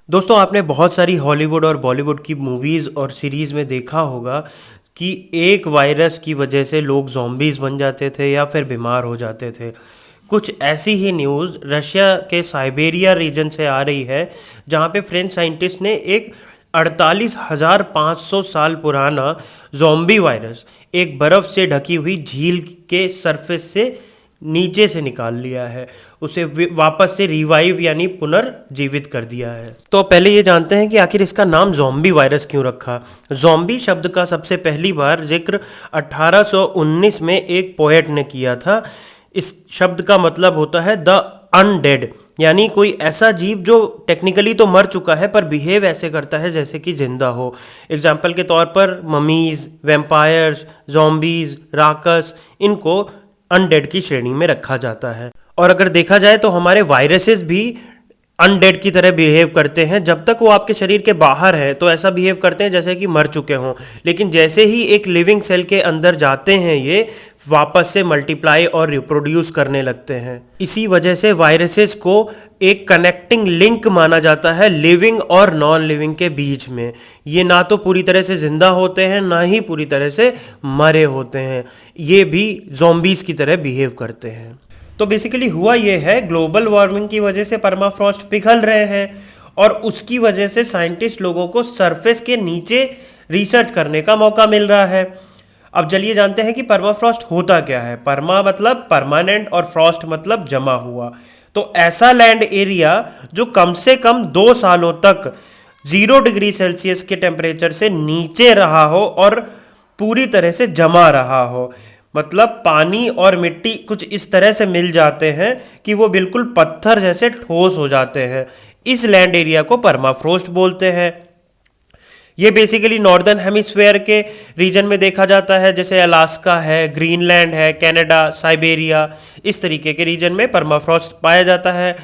दोस्तों आपने बहुत सारी हॉलीवुड और बॉलीवुड की मूवीज़ और सीरीज़ में देखा होगा कि एक वायरस की वजह से लोग ज़ॉम्बीज़ बन जाते थे या फिर बीमार हो जाते थे। कुछ ऐसी ही न्यूज़ रशिया के साइबेरिया रीजन से आ रही है, जहाँ पे फ्रेंच साइंटिस्ट ने एक 48,500 साल पुराना ज़ॉम्बी वायरस एक बर्फ़ से ढकी हुई झील के सरफेस से नीचे से निकाल लिया है। उसे वापस से रिवाइव यानी पुनर्जीवित कर दिया है। तो पहले ये जानते हैं कि आखिर इसका नाम ज़ॉम्बी वायरस क्यों रखा। ज़ॉम्बी शब्द का सबसे पहली बार जिक्र 1819 में एक पोएट ने किया था। इस शब्द का मतलब होता है द अनडेड, यानी कोई ऐसा जीव जो टेक्निकली तो मर चुका है पर बिहेव ऐसे करता है जैसे कि जिंदा हो। एग्जाम्पल के तौर पर ममीज, वेम्पायर्स, ज़ॉम्बीज, राकस, इनको अनडेड की श्रेणी में रखा जाता है। और अगर देखा जाए तो हमारे वायरसेस भी अनडेड की तरह बिहेव करते हैं। जब तक वो आपके शरीर के बाहर है तो ऐसा बिहेव करते हैं जैसे कि मर चुके हों, लेकिन जैसे ही एक लिविंग सेल के अंदर जाते हैं ये वापस से मल्टीप्लाई और रिप्रोड्यूस करने लगते हैं। इसी वजह से वायरसेस को एक कनेक्टिंग लिंक माना जाता है लिविंग और नॉन लिविंग के बीच में। ये ना तो पूरी तरह से जिंदा होते हैं, ना ही पूरी तरह से मरे होते हैं। ये भी ज़ॉम्बीज़ की तरह बिहेव करते हैं। तो बेसिकली हुआ ये है, ग्लोबल वार्मिंग की वजह से परमाफ्रॉस्ट पिघल रहे हैं और उसकी वजह से साइंटिस्ट लोगों को सरफेस के नीचे रिसर्च करने का मौका मिल रहा है। अब चलिए जानते हैं कि परमाफ्रॉस्ट होता क्या है। परमा मतलब परमानेंट और फ्रॉस्ट मतलब जमा हुआ। तो ऐसा लैंड एरिया जो कम से कम 2 सालों तक 0 डिग्री सेल्सियस के टेम्परेचर से नीचे रहा हो और पूरी तरह से जमा रहा हो। मतलब पानी और मिट्टी कुछ इस तरह से मिल जाते हैं कि वो बिल्कुल पत्थर जैसे ठोस हो जाते हैं। इस लैंड एरिया को परमाफ्रोस्ट बोलते हैं। ये बेसिकली नॉर्दर्न हेमिस्फेयर के रीजन में देखा जाता है, जैसे अलास्का है, ग्रीनलैंड है, कनाडा, साइबेरिया, इस तरीके के रीजन में परमाफ्रॉस्ट पाया जाता है।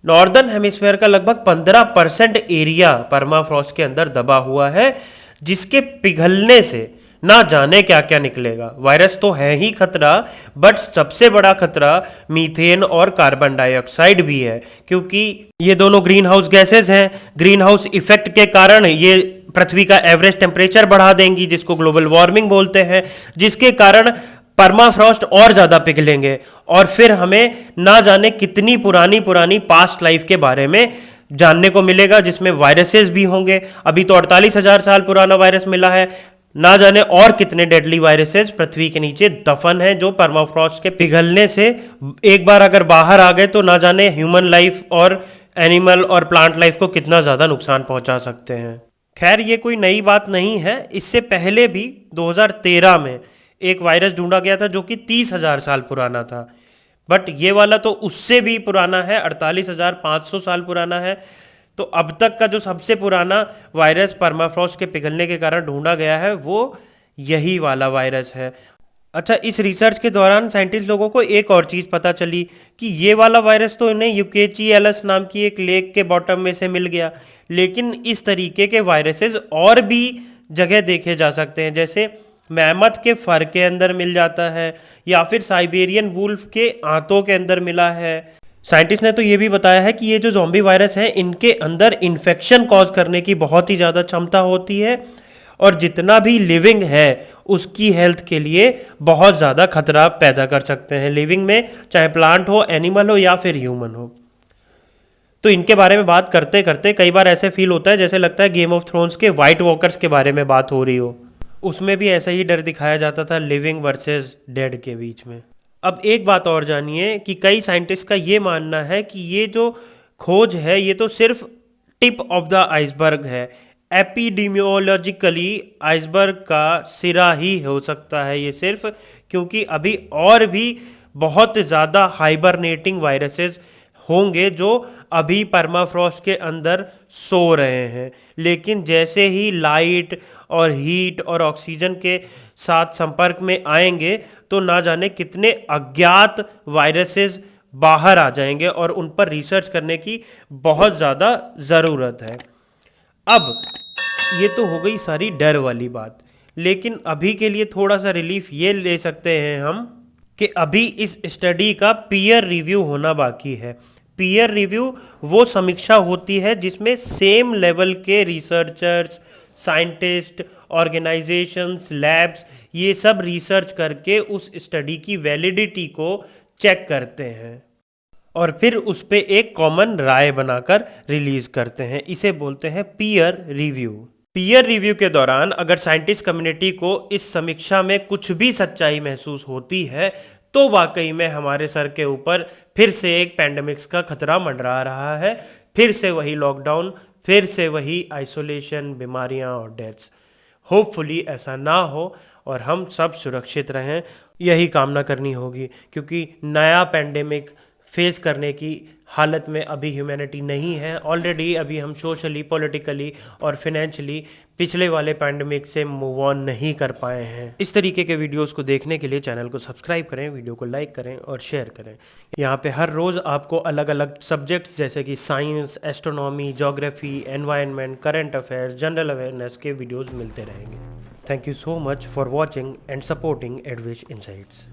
नॉर्दर्न हेमिस्फेयर का लगभग 15% एरिया परमाफ्रॉस्ट के अंदर दबा हुआ है, जिसके पिघलने से ना जाने क्या क्या निकलेगा। वायरस तो है ही खतरा, बट सबसे बड़ा खतरा मीथेन और कार्बन डाइऑक्साइड भी है, क्योंकि ये दोनों ग्रीन हाउस गैसेज हैं। ग्रीन हाउस इफेक्ट के कारण ये पृथ्वी का एवरेज टेम्परेचर बढ़ा देंगी, जिसको ग्लोबल वार्मिंग बोलते हैं, जिसके कारण परमाफ्रॉस्ट और ज़्यादा पिघलेंगे और फिर हमें ना जाने कितनी पुरानी पुरानी पास्ट लाइफ के बारे में जानने को मिलेगा, जिसमें वायरसेस भी होंगे। अभी तो 48,000 साल पुराना वायरस मिला है, ना जाने और कितने डेडली वायरसेस पृथ्वी के नीचे दफन हैं जो परमाफ्रॉस्ट के पिघलने से एक बार अगर बाहर आ गए तो ना जाने ह्यूमन लाइफ और एनिमल और प्लांट लाइफ को कितना ज़्यादा नुकसान पहुंचा सकते हैं। खैर ये कोई नई बात नहीं है। इससे पहले भी 2013 में एक वायरस ढूंढा गया था जो कि 30,000 साल पुराना था, बट ये वाला तो उससे भी पुराना है, 48,500 साल पुराना है। तो अब तक का जो सबसे पुराना वायरस परमाफ्रॉस्ट के पिघलने के कारण ढूंढा गया है वो यही वाला वायरस है। अच्छा, इस रिसर्च के दौरान साइंटिस्ट लोगों को एक और चीज़ पता चली कि ये वाला वायरस तो इन्हें यूकेची एलस नाम की एक लेक के बॉटम में से मिल गया, लेकिन इस तरीके के वायरसेस और भी जगह देखे जा सकते हैं। जैसे मैमथ के फर के अंदर मिल जाता है, या फिर साइबेरियन वुल्फ के आंतों के अंदर मिला है। साइंटिस्ट ने तो ये भी बताया है कि ये जो ज़ॉम्बी वायरस हैं इनके अंदर इन्फेक्शन कॉज करने की बहुत ही ज़्यादा क्षमता होती है, और जितना भी लिविंग है उसकी हेल्थ के लिए बहुत ज़्यादा खतरा पैदा कर सकते हैं। लिविंग में चाहे प्लांट हो, एनिमल हो या फिर ह्यूमन हो। तो इनके बारे में बात करते करते कई बार ऐसे फील होता है जैसे लगता है गेम ऑफ थ्रोन्स के वाइट वॉकर्स के बारे में बात हो रही हो। उसमें भी ऐसा ही डर दिखाया जाता था लिविंग वर्सेस डेड के बीच में। अब एक बात और जानिए कि कई साइंटिस्ट का ये मानना है कि ये जो खोज है ये तो सिर्फ टिप ऑफ द आइसबर्ग है। एपिडेमियोलॉजिकली आइसबर्ग का सिरा ही हो सकता है ये सिर्फ, क्योंकि अभी और भी बहुत ज़्यादा हाइबरनेटिंग वायरसेस होंगे जो अभी परमाफ्रॉस्ट के अंदर सो रहे हैं, लेकिन जैसे ही लाइट और हीट और ऑक्सीजन के साथ संपर्क में आएंगे तो ना जाने कितने अज्ञात वायरसेस बाहर आ जाएंगे और उन पर रिसर्च करने की बहुत ज़्यादा ज़रूरत है। अब ये तो हो गई सारी डर वाली बात, लेकिन अभी के लिए थोड़ा सा रिलीफ ये ले सकते हैं हम कि अभी इस स्टडी का पीयर रिव्यू होना बाकी है। पीयर रिव्यू वो समीक्षा होती है जिसमें सेम लेवल के रिसर्चर्स, साइंटिस्ट, ऑर्गेनाइजेशंस, लैब्स ये सब रिसर्च करके उस स्टडी की वैलिडिटी को चेक करते हैं और फिर उस पे एक कॉमन राय बनाकर रिलीज करते हैं। इसे बोलते हैं पीयर रिव्यू। पीयर रिव्यू के दौरान अगर साइंटिस्ट कम्युनिटी को इस समीक्षा में कुछ भी सच्चाई महसूस होती है तो वाकई में हमारे सर के ऊपर फिर से एक पैंडेमिक्स का खतरा मंडरा रहा है, फिर से वही लॉकडाउन, फिर से वही आइसोलेशन, बीमारियां और डेथ्स। होपफुली ऐसा ना हो और हम सब सुरक्षित रहें, यही कामना करनी होगी, क्योंकि नया पैंडेमिक फेस करने की हालत में अभी ह्यूमैनिटी नहीं है। ऑलरेडी अभी हम सोशली, पॉलिटिकली और फिनेंशियली पिछले वाले पैंडेमिक से मूव ऑन नहीं कर पाए हैं। इस तरीके के वीडियोस को देखने के लिए चैनल को सब्सक्राइब करें, वीडियो को लाइक करें और शेयर करें। यहाँ पे हर रोज़ आपको अलग अलग सब्जेक्ट्स जैसे कि science, astronomy, geography, environment, current affairs, general awareness के वीडियोज़ मिलते रहेंगे। Thank you so much for watching and supporting Adwish insights.